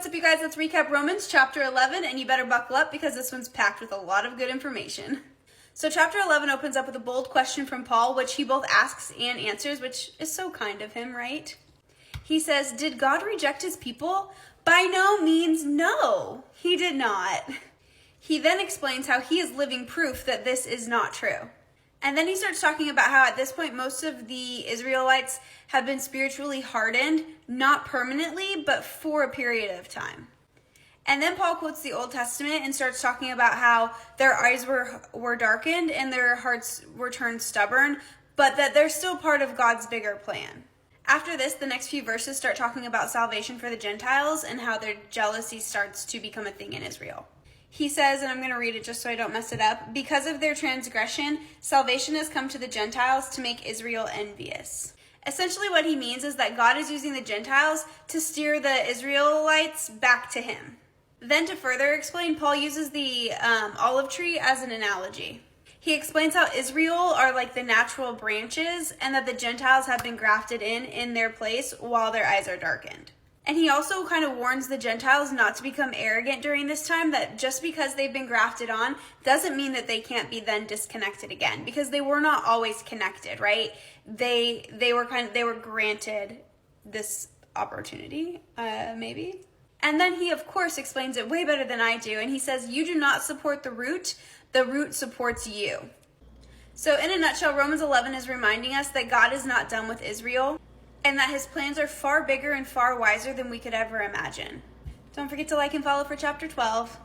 what's up, you guys? Let's recap Romans chapter 11, and you better buckle up because this one's packed with a lot of good information. So chapter 11 opens up with a bold question from Paul, which he both asks and answers, which is so kind of him, right? He says, did God reject his people? By no means, no, he did not. He then explains how he is living proof that this is not true. And then he starts talking about how at this point, most of the Israelites have been spiritually hardened, not permanently, but for a period of time. And then Paul quotes the Old Testament and starts talking about how their eyes were darkened and their hearts were turned stubborn, but that they're still part of God's bigger plan. After this, the next few verses start talking about salvation for the Gentiles and how their jealousy starts to become a thing in Israel. He says, and I'm going to read it just so I don't mess it up, because of their transgression, salvation has come to the Gentiles to make Israel envious. Essentially what he means is that God is using the Gentiles to steer the Israelites back to him. Then to further explain, Paul uses the olive tree as an analogy. He explains how Israel are like the natural branches and that the Gentiles have been grafted in their place while their eyes are darkened. And he also kind of warns the Gentiles not to become arrogant during this time, that just because they've been grafted on doesn't mean that they can't be then disconnected again, because they were not always connected, right? They were granted this opportunity, maybe. And then he, of course, explains it way better than I do. And he says, you do not support the root supports you. So in a nutshell, Romans 11 is reminding us that God is not done with Israel, and that his plans are far bigger and far wiser than we could ever imagine. Don't forget to like and follow for chapter 12.